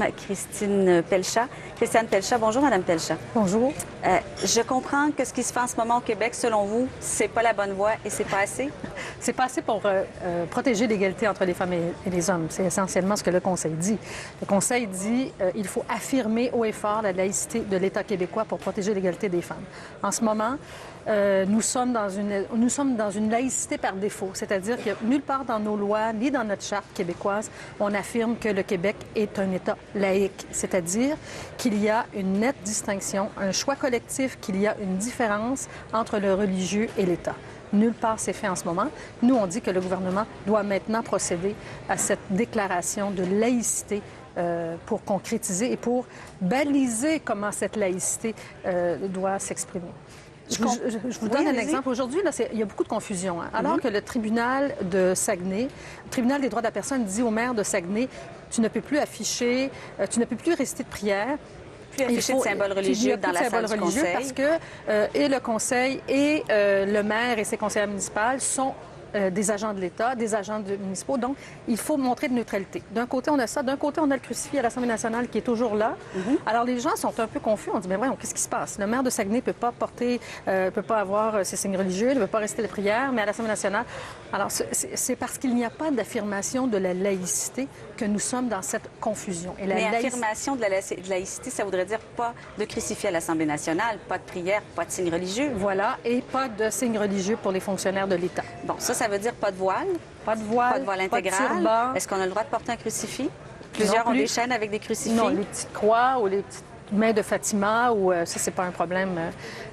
Christine Pelchat. Christiane Pelchat, bonjour Madame Pelchat. Bonjour. Je comprends que ce qui se fait en ce moment au Québec, selon vous, c'est pas la bonne voie et c'est pas assez? C'est pas assez pour protéger l'égalité entre les femmes et les hommes. C'est essentiellement ce que le Conseil dit. Le Conseil dit qu'il faut affirmer haut et fort la laïcité de l'État québécois pour protéger l'égalité des femmes. En ce moment, nous sommes dans une laïcité par défaut, c'est-à-dire que nulle part dans nos lois ni dans notre charte québécoise, on affirme que le Québec est un État laïque, c'est-à-dire qu'il y a une nette distinction, un choix collectif, qu'il y a une différence entre le religieux et l'État. Nulle part c'est fait en ce moment. Nous, on dit que le gouvernement doit maintenant procéder à cette déclaration de laïcité pour concrétiser et pour baliser comment cette laïcité doit s'exprimer. Je vous donne un exemple. Aujourd'hui, il y a beaucoup de confusion. Hein? Alors que le tribunal de Saguenay, le tribunal des droits de la personne dit au maire de Saguenay, tu ne peux plus afficher, tu ne peux plus réciter de prière. Plus afficher de symboles religieux dans la salle du conseil. Parce que et le conseil et le maire et ses conseillers municipaux sont des agents de l'État, des agents municipaux. Donc, il faut montrer de neutralité. D'un côté, on a ça. D'un côté, on a le crucifix à l'Assemblée nationale qui est toujours là. Alors, les gens sont un peu confus. On dit, mais voyons, qu'est-ce qui se passe? Le maire de Saguenay ne peut pas porter, peut pas avoir ses signes religieux, il ne peut pas rester de prière, mais à l'Assemblée nationale... Alors, c'est parce qu'il n'y a pas d'affirmation de la laïcité que nous sommes dans cette confusion. Et mais affirmation de la laïcité, ça voudrait dire pas de crucifix à l'Assemblée nationale, pas de prière, pas de signes religieux. Voilà, et pas de signes religieux pour les fonctionnaires de l'État. Bon, ça veut dire pas de voile? Pas de voile, pas de voile intégral. Est-ce qu'on a le droit de porter un crucifix? Plusieurs ont des chaînes avec des crucifix? Non, les petites croix ou les petites mains de Fatima, ou ça, c'est pas un problème.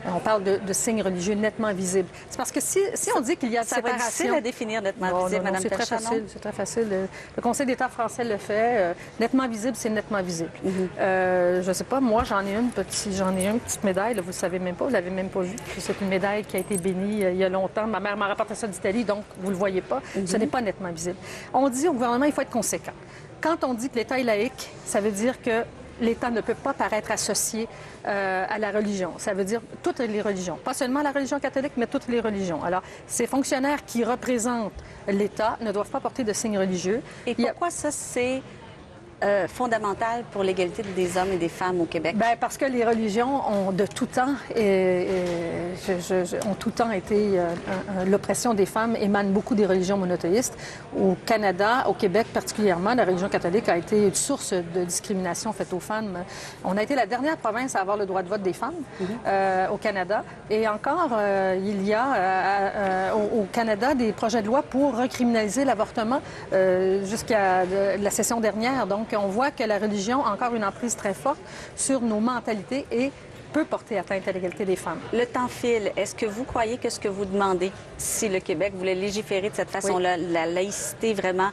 On parle de signes religieux nettement visibles. C'est parce que si on dit qu'il y a ça séparation... Ça va difficile à définir nettement visible, Mme Pelchat, c'est très facile. Le Conseil d'État français le fait. Nettement visible, c'est nettement visible. Je sais pas, moi, j'en ai une petite médaille, là, vous le savez même pas, vous l'avez même pas vue. C'est une médaille qui a été bénie il y a longtemps. Ma mère m'a rapporté ça d'Italie, donc vous le voyez pas. Ce n'est pas nettement visible. On dit au gouvernement, il faut être conséquent. Quand on dit que l'État est laïque, ça veut dire que l'État ne peut pas paraître associé à la religion. Ça veut dire toutes les religions. Pas seulement la religion catholique, mais toutes les religions. Alors, ces fonctionnaires qui représentent l'État ne doivent pas porter de signes religieux. Et pourquoi ça, c'est fondamental pour l'égalité des hommes et des femmes au Québec? Bien, parce que les religions ont de tout temps, ont tout temps été... l'oppression des femmes émane beaucoup des religions monothéistes. Au Canada, au Québec particulièrement, la religion catholique a été une source de discrimination faite aux femmes. On a été la dernière province à avoir le droit de vote des femmes au Canada. Et encore, il y a au Canada des projets de loi pour recriminaliser l'avortement jusqu'à la session dernière. Donc, on voit que la religion a encore une emprise très forte sur nos mentalités et peut porter atteinte à l'égalité des femmes. Le temps file. Est-ce que vous croyez que ce que vous demandez, si le Québec voulait légiférer de cette façon-là, la laïcité vraiment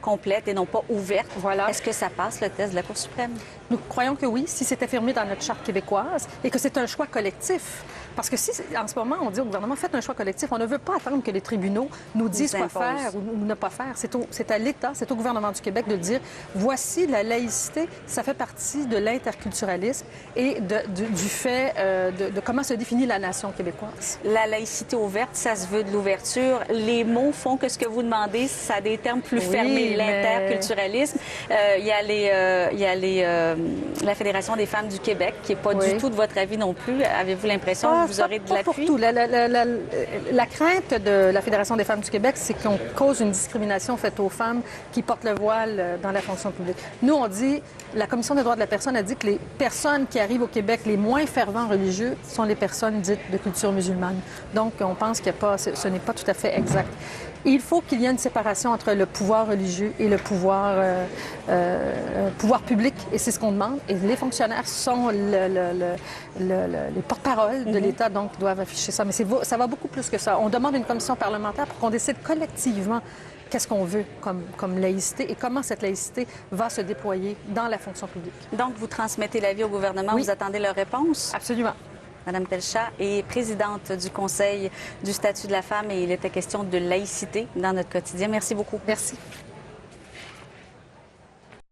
complète et non pas ouverte, est-ce que ça passe le test de la Cour suprême? Nous croyons que oui, si c'est affirmé dans notre charte québécoise et que c'est un choix collectif. Parce que si, en ce moment, on dit au gouvernement, faites un choix collectif, on ne veut pas attendre que les tribunaux nous disent quoi faire ou ne pas faire. C'est à l'État, c'est au gouvernement du Québec de dire, voici la laïcité, ça fait partie de l'interculturalisme et du fait de comment se définit la nation québécoise. La laïcité ouverte, ça se veut de l'ouverture. Les mots font que ce que vous demandez, ça a des termes plus fermés. L'interculturalisme, il y a la Fédération des femmes du Québec, qui n'est pas du tout de votre avis non plus. Avez-vous l'impression que vous aurez de l'appui? Pas pour tout. La crainte de la Fédération des femmes du Québec, c'est qu'on cause une discrimination faite aux femmes qui portent le voile dans la fonction publique. Nous, on dit, la Commission des droits de la personne a dit que les personnes qui arrivent au Québec, les moins fervents religieux, sont les personnes dites de culture musulmane. Donc, on pense que ce n'est pas tout à fait exact. Il faut qu'il y ait une séparation entre le pouvoir religieux et le pouvoir public, et c'est ce qu'on demande. Et les fonctionnaires sont les porte-parole de l'État, donc doivent afficher ça. Mais ça va beaucoup plus que ça. On demande une commission parlementaire pour qu'on décide collectivement qu'est-ce qu'on veut comme laïcité et comment cette laïcité va se déployer dans la fonction publique. Donc, vous transmettez l'avis au gouvernement, vous attendez leur réponse? Absolument. Mme Pelchat est présidente du Conseil du statut de la femme et il était question de laïcité dans notre quotidien. Merci beaucoup. Merci.